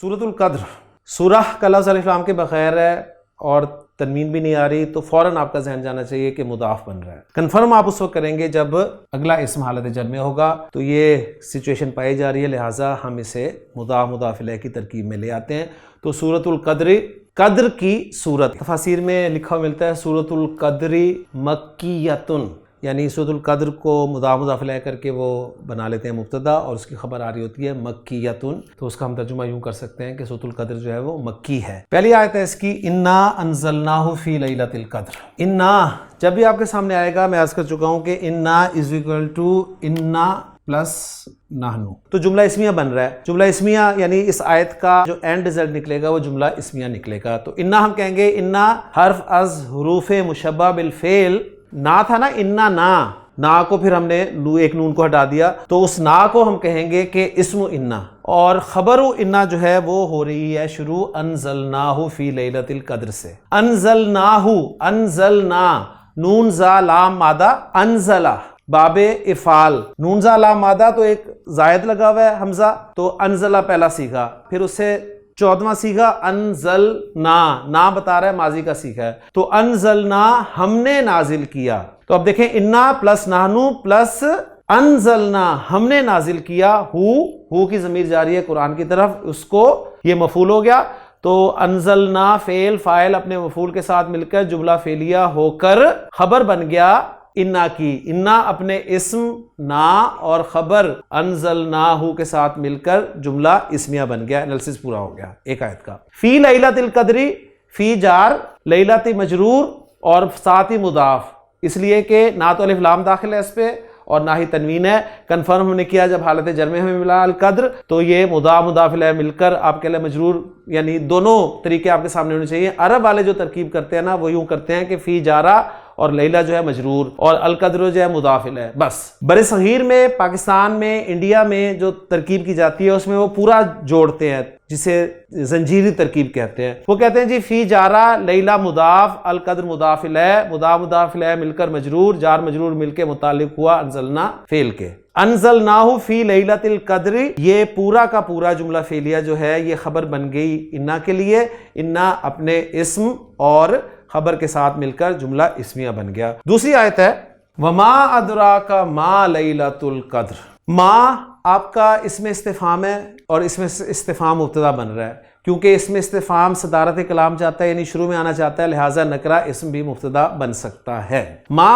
سورۃ القدر، سورہ کا لفظ الف لام کے بغیر ہے اور تنوین بھی نہیں آ رہی، تو فوراً آپ کا ذہن جانا چاہیے کہ مضاف بن رہا ہے۔ کنفرم آپ اس وقت کریں گے جب اگلا اسم حالت جر میں ہوگا، تو یہ سچویشن پائی جا رہی ہے، لہٰذا ہم اسے مضاف الیہ کی ترکیب میں لے آتے ہیں۔ تو سورۃ القدر، قدر کی سورت، تفاسیر میں لکھا ہوا ملتا ہے سورۃ القدر مکیۃ، یعنی سورۃ القدر کو مضاف الیہ کر کے وہ بنا لیتے ہیں مبتدا اور اس کی خبر آ رہی ہوتی ہے مکیۃ، تو اس کا ہم ترجمہ یوں کر سکتے ہیں کہ سورۃ القدر جو ہے وہ مکی ہے۔ پہلی آیت ہے اس کی انا انزلناہ فی لیلۃ القدر۔ انا جب بھی آپ کے سامنے آئے گا، میں عرض کر چکا ہوں کہ انا از اکول ٹو انا پلس نحنو، تو جملہ اسمیہ بن رہا ہے۔ جملہ اسمیہ یعنی اس آیت کا جو اینڈ رزلٹ نکلے گا وہ جملہ اسمیہ نکلے گا۔ تو انا ہم کہیں گے انا حرف از حروف مشبہ بالفعل، نا تھا نا انا نا کو پھر ہم نے ایک نون کو ہٹا دیا، تو اس نا کو ہم کہیں گے کہ اسم انا، اور خبر انا جو ہے وہ ہو رہی ہے شروع انزلناہ فی لیلۃ القدر سے۔ انزلناہ، انزلنا، نون زا لام مادہ، انزلہ باب افعال، نون زا لام مادہ تو ایک زائد لگا ہوا ہے حمزہ، تو انزلہ پہلا سیگا، پھر اس سے 14واں سیگا انزلنا، نا بتا رہا ہے ماضی کا سیگا ہے، تو انزلنا ہم نے نازل کیا۔ تو اب دیکھیں انا پلس نحنو پلس انزلنا ہم نے نازل کیا، ہو کی ضمیر جاری ہے قرآن کی طرف، اس کو یہ مفعول ہو گیا، تو انزلنا فعل فاعل اپنے مفعول کے ساتھ مل کر جملہ فعلیہ ہو کر خبر بن گیا انا کی۔ انا اپنے اسم نا اور خبر انزلناہ کے ساتھ مل کر جملہ اسمیہ بن گیا۔ انالیسس پورا ہو گیا ایک آیت کا۔ فی لیلۃ القدر، فی جار، لیلۃ مجرور اور ساتھ ہی مضاف، اس لیے کہ نہ تو الف لام داخل ہے اس پہ اور نہ ہی تنوین ہے۔ کنفرم ہم نے کیا جب حالت جر میں ہمیں ملا القدر، تو یہ مضاف الیہ مل کر آپ کے لیے مجرور، یعنی دونوں طریقے آپ کے سامنے ہونے چاہیے۔ عرب والے جو ترکیب کرتے ہیں نا وہ یوں کرتے ہیں کہ فی جارہ اور لیلہ جو ہے مجرور اور القدر جو ہے مضاف الیہ، بس۔ بر صغیر میں، پاکستان میں، انڈیا میں جو ترکیب کی جاتی ہے اس میں وہ پورا جوڑتے ہیں، جسے زنجیری ترکیب کہتے ہیں۔ وہ کہتے ہیں جی فی جارہ لیلہ مضاف، القدر مضاف الیہ، مضاف الیہ مل کر مجرور، جار مجرور مل کے متعلق ہوا انزلنا فعل کے۔ انزلناہ فی لیلۃ القدر، یہ پورا کا پورا جملہ فعلیہ جو ہے یہ خبر بن گئی انا کے لیے۔ انا اپنے اسم اور خبر کے ساتھ مل کر جملہ اسمیہ بن گیا۔ دوسری آیت ہے وما ادراک ما لیلۃ القدر۔ ما آپ کا اسم استفہام ہے اور اسم استفہام مبتدا بن رہا ہے، کیونکہ اسم استفہام صدارت کلام چاہتا ہے، یعنی شروع میں آنا چاہتا ہے، لہٰذا نکرہ اسم بھی مبتدا بن سکتا ہے۔ ما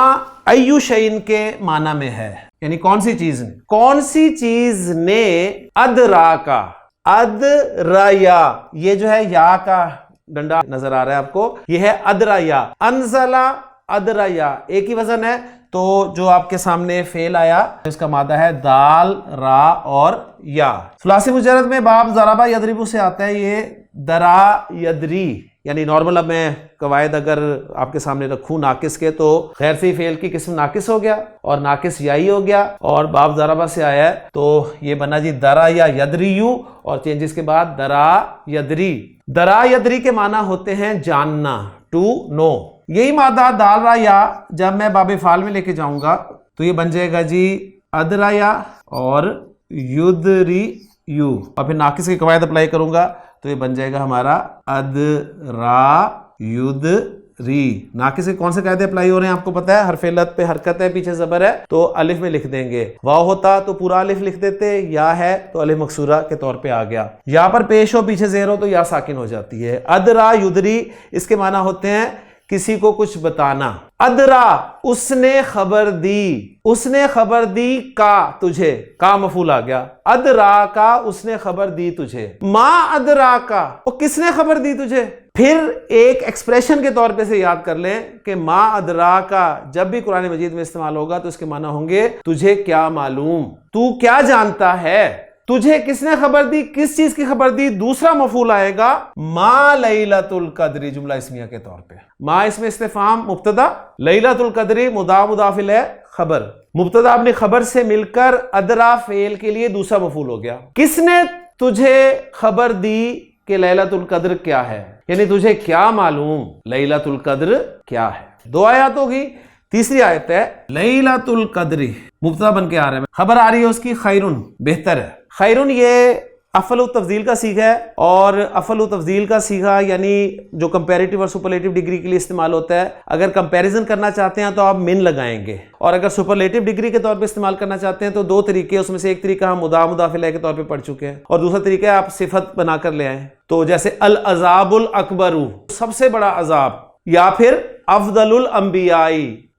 ایو شیء کے معنی میں ہے، یعنی کون سی چیز نے، کون سی چیز نے ادراکا، ادرایا، یہ جو ہے یا کا ڈنڈا نظر آ رہا ہے آپ کو، یہ ہے ادرایا، انزلہ ادرایا، ایک ہی وزن ہے، تو جو آپ کے سامنے فعل آیا اس کا مادہ ہے دال، را اور یا۔ ثلاثی مجرد میں باب ضربہ یضرب سے آتا ہے یہ درا یدری، یعنی نارمل اب میں قواعد اگر آپ کے سامنے رکھوں ناقص کے، تو غیر فعلی فعل کی قسم ناقص ہو گیا اور ناقص یائی ہو گیا، اور باب ضربہ سے آیا ہے تو یہ بنا جی درا یا یدریو، اور چینجز کے بعد درا یدری۔ درا یدری کے معنی ہوتے ہیں جاننا، ٹو نو۔ یہی مادہ دال را یا جب میں باب فعال میں لے کے جاؤں گا تو یہ بن جائے گا جی ادرایا اور یدری یو، اور پھر ناقص کی قواعد اپلائی کروں گا تو یہ بن جائے گا ہمارا ادرا یدری۔ ناقص کے کون سے قاعدے اپلائی ہو رہے ہیں آپ کو پتا ہے، حرف علت پہ حرکت ہے، پیچھے زبر ہے تو الف میں لکھ دیں گے، واو ہوتا تو پورا الف لکھ دیتے، یا ہے تو الف مکسورہ کے طور پہ آ گیا، یا پر پیش ہو پیچھے زیر ہو تو یا ساکن ہو جاتی ہے۔ ادرا یدری اس کے معنی ہوتے ہیں کسی کو کچھ بتانا۔ ادرا اس نے خبر دی، اس نے خبر دی کا تجھے، کا مفعول آ گیا، ادرا کا اس نے خبر دی تجھے، ما ادرا کا وہ کس نے خبر دی تجھے۔ پھر ایک ایکسپریشن کے طور پہ سے یاد کر لیں کہ ما ادرا کا جب بھی قرآن مجید میں استعمال ہوگا تو اس کے معنی ہوں گے تجھے کیا معلوم، تو کیا جانتا ہے، تجھے کس نے خبر دی، کس چیز کی خبر دی۔ دوسرا مفعول آئے گا ما لیلۃ القدر، جملہ اسمیہ کے طور پہ۔ ما اسم استفہام مبتدا، لیلۃ القدر مضاف الیہ خبر، مبتدا اپنی خبر سے مل کر ادرا فعل کے لیے دوسرا مفعول ہو گیا۔ کس نے تجھے خبر دی کہ لیلۃ القدر کیا ہے، یعنی تجھے کیا معلوم لیلۃ القدر کیا ہے۔ دو آیات ہوگی۔ تیسری آیت ہے لیلۃ القدر، مبتدا بن کے آ رہا ہے، خبر آ رہی ہے اس کی خیرن، بہتر ہے۔ خیرن یہ افعل تفضیل کا صیغہ ہے، اور افعل تفضیل کا صیغہ یعنی جو کمپیریٹیو اور سپرلیٹیو ڈگری کے لیے استعمال ہوتا ہے، اگر کمپیریزن کرنا چاہتے ہیں تو آپ من لگائیں گے، اور اگر سپرلیٹیو ڈگری کے طور پہ استعمال کرنا چاہتے ہیں تو دو طریقے، اس میں سے ایک طریقہ ہم مضاف مضاف الیہ کے طور پہ پڑھ چکے ہیں، اور دوسرا طریقہ ہے آپ صفت بنا کر لے آئیں، تو جیسے العذاب الاکبر، سب سے بڑا عذاب، یا پھر افضل الانبیاء،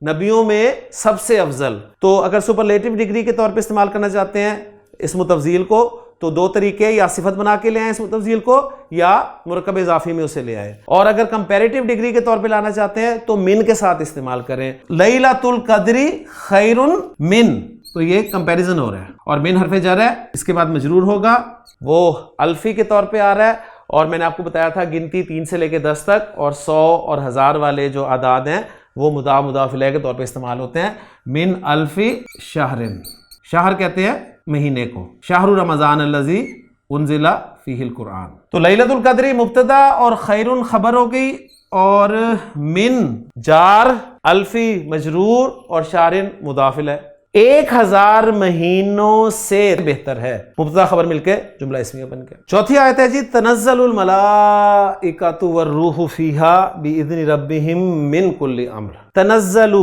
نبیوں میں سب سے افضل۔ تو اگر سپرلیٹیو ڈگری کے طور پہ استعمال کرنا چاہتے ہیں اسم تفضیل کو تو دو طریقے، یا صفت بنا کے لے آئیں اسم تفضیل کو، یا مرکب اضافی میں اسے لے آئیں، اور اگر کمپیریٹیو ڈگری کے طور پہ لانا چاہتے ہیں تو من کے ساتھ استعمال کریں، لیلۃ القدر خیر من، تو یہ کمپیریزن ہو رہا ہے، اور من حرف جر ہے، اس کے بعد مجرور ہوگا، وہ الفی کے طور پہ آ رہا ہے، اور میں نے آپ کو بتایا تھا گنتی 3 سے لے کے 10 تک، اور 100 اور 1000 والے جو اعداد ہیں وہ مضاف مضاف الیہ کے طور پہ استعمال ہوتے ہیں۔ من الف شہر، شہر کہتے ہیں مہینے کو، شہر رمضان الذی انزل فیہ القرآن۔ تو لیلۃ القدر مبتدا اور خیر خبر ہو گئی، اور من جار، الفی مجرور، اور شہر مضاف الیہ۔ 1000 مہینوں سے بہتر ہے، مبتدا خبر مل کے جملہ اسمیہ بن کے۔ چوتھی آیت ہے جی، تنزل الملائکۃ والروح فیہا باذن ربہم من کل امر۔ تنزل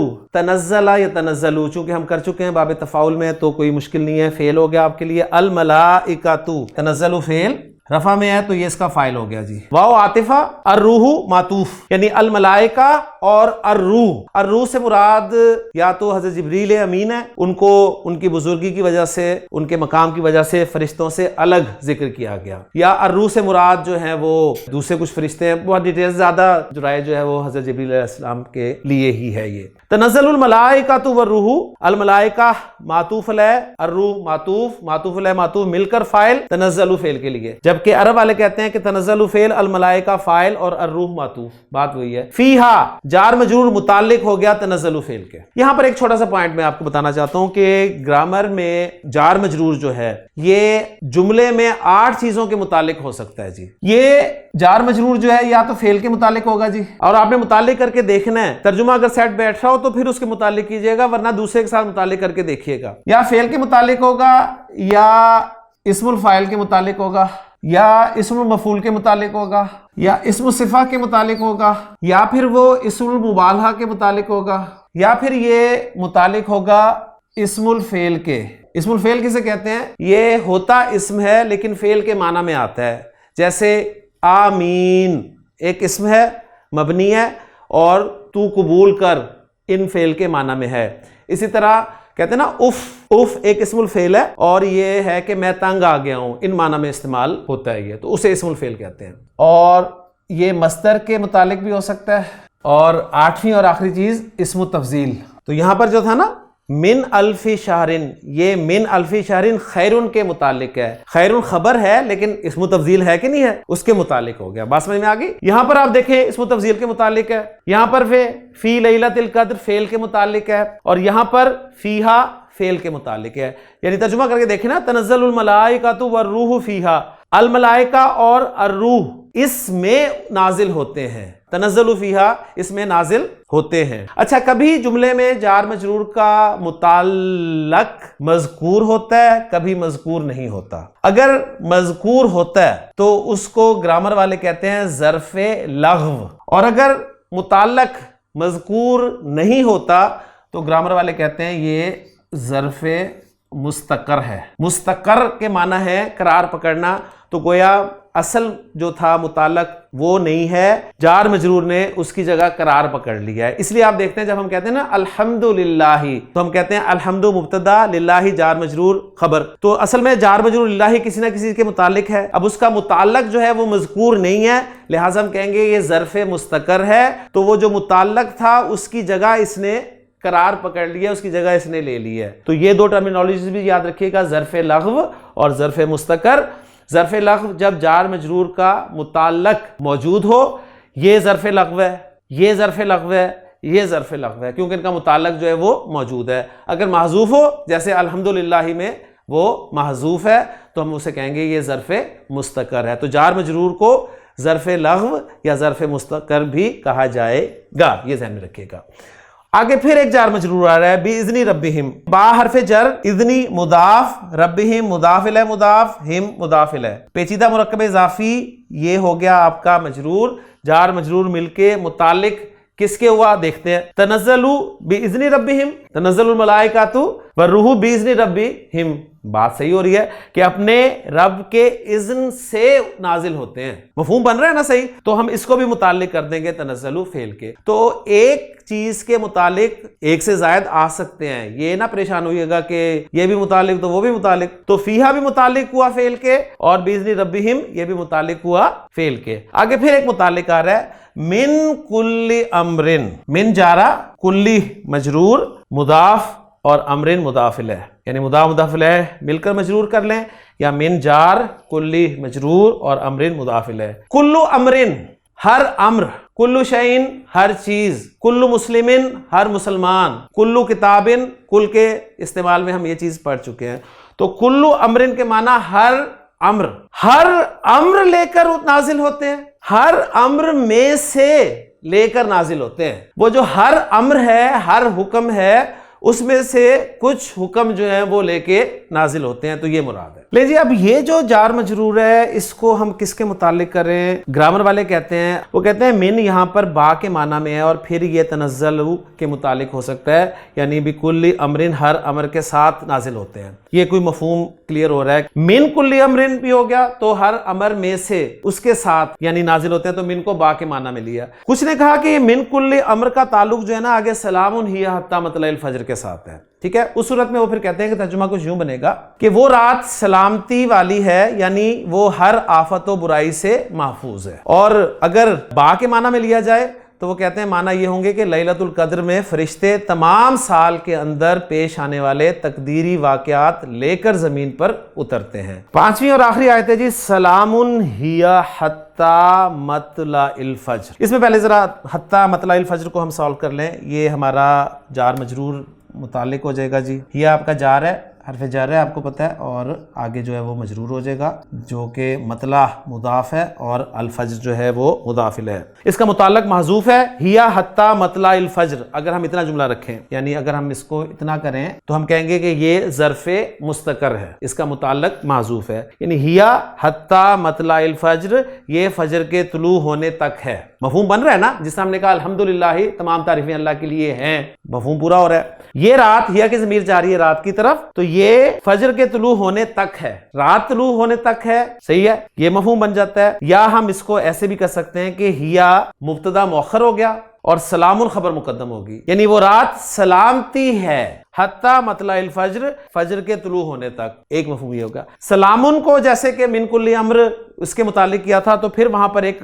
یا تنزلو، چونکہ ہم کر چکے ہیں باب تفاعل میں تو کوئی مشکل نہیں ہے، فعل ہو گیا آپ کے لیے، الملائکۃ، تنزل فعل، رفع میں ہے تو یہ اس کا فاعل ہو گیا جی، واو عاطفہ، الروح معطوف، یعنی الملائکہ اور الروح سے مراد یا تو حضرت جبریل امین ہے، ان کو ان کی بزرگی کی وجہ سے، ان کے مقام کی وجہ سے فرشتوں سے الگ ذکر کیا گیا، یا الروح سے مراد جو ہیں وہ دوسرے کچھ فرشتے ہیں، بہت ڈیٹیل زیادہ جو رائے جو ہے وہ حضرت جبریل علیہ السلام کے لیے ہی ہے۔ یہ تنزل الملائکۃ والروح، الملائکہ معطوف علیہ، الروح معطوف علیہ معطوف مل کر فاعل، تنزل فعل کے لیے، جبکہ عرب والے کہتے ہیں کہ تنزل فعل، الملائکہ فاعل، اور الروح معطوف، بات وہی ہے۔ فیہا جار مجرور متعلق ہو گیا تنزل فعل کے۔ یہاں پر ایک چھوٹا سا پوائنٹ میں آپ کو بتانا چاہتا ہوں کہ گرامر میں جار مجرور جو ہے یہ جملے میں 8 چیزوں کے متعلق ہو سکتا ہے جی۔ یہ جار مجرور جو ہے یا تو فعل کے متعلق ہوگا جی، اور آپ نے متعلق کر کے دیکھنا ہے، ترجمہ اگر سیٹ بیٹھ رہا ہو تو پھر اس کے متعلق کیجئے گا، ورنہ دوسرے کے ساتھ متعلق کر کے دیکھیے گا، یا فعل کے متعلق ہوگا، یا اسم الفاعل کے متعلق ہوگا، یا اسم المفعول کے متعلق ہوگا، یا اسم الصفہ کے متعلق ہوگا، یا پھر وہ اسم المبالغہ کے متعلق ہوگا، یا پھر یہ متعلق ہوگا اسم الفعل کے۔ اسم الفعل کسے کہتے ہیں؟ یہ ہوتا اسم ہے لیکن فعل کے معنی میں آتا ہے، جیسے آمین ایک اسم ہے، مبنی ہے، اور تو قبول کر ان فعل کے معنی میں ہے۔ اسی طرح کہتے ہیں نا اف ایک اسم الفعل ہے، اور یہ ہے کہ میں تنگ آ گیا ہوں، ان معنی میں استعمال ہوتا ہے یہ، تو اسے اسم الفعل کہتے ہیں۔ اور یہ مصدر کے متعلق بھی ہو سکتا ہے۔ اور 8ویں اور آخری چیز اسم التفضیل، تو یہاں پر جو تھا نا من الف شہرن، یہ من الف شہرن خیرن کے متعلق ہے، خیرن خبر ہے لیکن اسم تفضیل ہے کہ نہیں ہے، اس کے متعلق ہو گیا، بات سمجھ میں آ گئی؟ یہاں پر آپ دیکھیں اسم تفضیل کے متعلق ہے، یہاں پر فی لیلۃ القدر فعل کے متعلق ہے، اور یہاں پر فیہا فعل کے متعلق ہے، یعنی ترجمہ کر کے دیکھیں نا، تنزل الملائکۃ والروح فیہا، الملائکہ اور الروح اس میں نازل ہوتے ہیں، تنزل فیہا اس میں نازل ہوتے ہیں۔ اچھا، کبھی جملے میں جار مجرور کا متعلق مذکور ہوتا ہے، کبھی مذکور نہیں ہوتا۔ اگر مذکور ہوتا ہے تو اس کو گرامر والے کہتے ہیں ظرف لغو، اور اگر متعلق مذکور نہیں ہوتا تو گرامر والے کہتے ہیں یہ ظرف مستقر ہے۔ مستقر کے معنی ہے قرار پکڑنا، تو گویا اصل جو تھا متعلق وہ نہیں ہے، جار مجرور نے اس کی جگہ قرار پکڑ لیا ہے۔ اس لیے آپ دیکھتے ہیں جب ہم کہتے ہیں نا الحمدللہ، تو ہم کہتے ہیں الحمد مبتدا، للہ جار مجرور خبر، تو اصل میں جار مجرور للہ کسی نہ کسی کے متعلق ہے، اب اس کا متعلق جو ہے وہ مذکور نہیں ہے، لہٰذا ہم کہیں گے یہ ظرف مستقر ہے، تو وہ جو متعلق تھا اس کی جگہ اس نے قرار پکڑ لیا، اس کی جگہ اس نے لے لی ہے۔ تو یہ دو ٹرمینالوجیز بھی یاد رکھیے گا، ظرف لغو اور ظرف مستقر۔ ظرف لغو جب جار مجرور کا متعلق موجود ہو، یہ ظرف لغو ہے، یہ ظرف لغو ہے، یہ ظرف لغو ہے، کیونکہ ان کا متعلق جو ہے وہ موجود ہے۔ اگر محذوف ہو جیسے الحمدللہ میں وہ محذوف ہے تو ہم اسے کہیں گے یہ ظرف مستقر ہے۔ تو جار مجرور کو ظرف لغو یا ظرف مستقر بھی کہا جائے گا، یہ ذہن میں رکھیے گا۔ آگے پھر ایک جار مجرور آ رہا ہے بِإِذْنِ رَبِّهِمْ، با حرف جر، اذنی مضاف، ربہم مضاف الیہ مضاف، ہم مضاف الیہ، پیچیدہ مرکب اضافی یہ ہو گیا آپ کا مجرور، جار مجرور مل کے متعلق کس کے ہوا دیکھتے ہیں، تنزلوا بِإِذْنِ رَبِّهِمْ، تنزل الملائکۃ والروح بِإِذْنِ رَبِّهِمْ، بات صحیح ہو رہی ہے کہ اپنے رب کے اذن سے نازل ہوتے ہیں، مفہوم بن رہا ہے نا صحیح؟ تو ہم اس کو بھی متعلق کر دیں گے تنزلوا فعل کے، تو ایک چیز کے متعلق ایک سے زائد آ سکتے ہیں، یہ نہ پریشان ہوئیے گا کہ یہ بھی متعلق تو وہ بھی متعلق، تو فیہا بھی متعلق ہوا فعل کے اور بِإِذْنِ رَبِّهِمْ یہ بھی متعلق ہوا فعل کے۔ آگے پھر ایک متعلق آ رہا ہے من کل امرن، من جارہ، کلی مجرور، مضاف اور امرن مضاف الیہ، یعنی مضاف الیہ مل کر مجرور کر لیں، یا من جار کلی مجرور اور امرن مضاف الیہ۔ کلو امرن ہر امر، کلو شیئن ہر چیز، کلو مسلمن ہر مسلمان، کلو کتابن، کل کے استعمال میں ہم یہ چیز پڑھ چکے ہیں، تو کلو امرن کے معنی ہر امر، ہر امر لے کر نازل ہوتے ہیں، ہر امر میں سے لے کر نازل ہوتے ہیں، وہ جو ہر امر ہے، ہر حکم ہے، اس میں سے کچھ حکم جو ہیں وہ لے کے نازل ہوتے ہیں، تو یہ مراد ہے۔ لے جی اب یہ جو جار مجرور ہے اس کو ہم کس کے متعلق کریں؟ گرامر والے کہتے ہیں، وہ کہتے ہیں من یہاں پر با کے معنی میں ہے اور پھر یہ تنزلوا کے متعلق ہو سکتا ہے، یعنی بکل امرن ہر امر کے ساتھ نازل ہوتے ہیں، یہ کوئی مفہوم کلیئر ہو رہا ہے؟ من کل امرن بھی ہو گیا تو ہر امر میں سے اس کے ساتھ یعنی نازل ہوتے ہیں، تو من کو با کے معنی میں لیا۔ کچھ نے کہا کہ یہ من کل امر کا تعلق جو ہے نا آگے سلام ہی حتی مطلع الفجر کے ساتھ ہے، ٹھیک ہے؟ اس صورت میں وہ پھر کہتے ہیں کہ ترجمہ کچھ یوں بنے گا کہ وہ رات سلامتی والی ہے، یعنی وہ ہر آفت و برائی سے محفوظ ہے، اور اگر با کے معنی میں لیا جائے تو وہ کہتے ہیں معنی یہ ہوں گے کہ لیلۃ القدر میں فرشتے تمام سال کے اندر پیش آنے والے تقدیری واقعات لے کر زمین پر اترتے ہیں۔ پانچویں اور آخری آیت ہے جی سلام ہی حتی مطلع الفجر، اس میں پہلے ذرا حتی مطلع الفجر کو ہم سالو کر لیں، یہ ہمارا جار مجرور متعلق ہو جائے گا جی، یہ آپ کا جار ہے، حرف جر ہے آپ کو پتہ ہے، اور آگے جو ہے وہ مجرور ہو جائے گا جو کہ مطلع مضاف ہے اور الفجر جو ہے وہ مضاف الیہ ہے، اس کا متعلق محذوف ہے، ہیا حتی مطلع الفجر۔ اگر ہم اتنا جملہ رکھیں، یعنی اگر ہم اس کو اتنا کریں تو ہم کہیں گے کہ یہ ظرف مستقر ہے، اس کا متعلق محذوف ہے، یعنی ہیا حتی مطلع الفجر یہ فجر کے طلوع ہونے تک ہے۔ مفہوم بن رہا ہے نا؟ جس طرح ہم نے کہا الحمدللہ تمام تعریفیں اللہ کے لیے ہیں، مفہوم پورا ہو رہا ہے۔ یہ رات ہیا کی ضمیر جا رہی ہے رات کی طرف، تو یہ فجر کے طلوع ہونے تک ہے، رات طلوع ہونے تک ہے، صحیح ہے، یہ مفہوم بن جاتا ہے۔ یا ہم اس کو ایسے بھی کر سکتے ہیں کہ ہیا مبتدا مؤخر ہو گیا اور سلام خبر مقدم ہوگی، یعنی وہ رات سلامتی ہے حتی مطلع الفجر، فجر کے طلوع ہونے تک، ایک مفہوم یہ ہوگا۔ سلامن کو جیسے کہ من کل امر اس کے متعلق کیا تھا، تو پھر وہاں پر ایک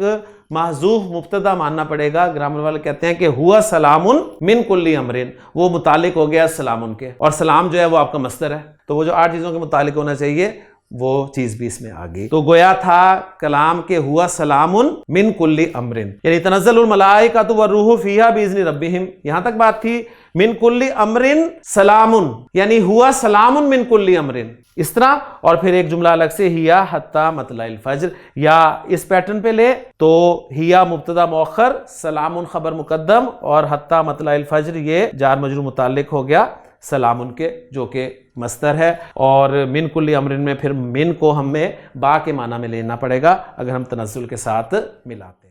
محذوف مبتدا ماننا پڑے گا، گرامر والے کہتے ہیں کہ ہوا سلام من کل امرن، وہ متعلق ہو گیا سلام کے، اور سلام جو ہے وہ آپ کا مصدر ہے، تو وہ جو 8 چیزوں کے متعلق ہونا چاہیے وہ چیز بھی اس میں آ گئی۔ تو گویا تھا کلام کے ہوا سلام من کل امرن، یعنی تنزل الملائکۃ والروح فیہا بإذن ربہم، یہاں تک بات تھی من کل امرن سلام، یعنی ہوا سلام من کل امرن، اس طرح، اور پھر ایک جملہ الگ سے ہیا حتی مطلع الفجر، یا اس پیٹرن پہ لے تو ہیا مبتدا مؤخر، سلام خبر مقدم، اور حتی مطلع الفجر یہ جار مجرور متعلق ہو گیا سلام کے جو کہ مصدر ہے، اور من کل امرن میں پھر من کو ہمیں با کے معنی میں لینا پڑے گا اگر ہم تنزل کے ساتھ ملاتے ہیں۔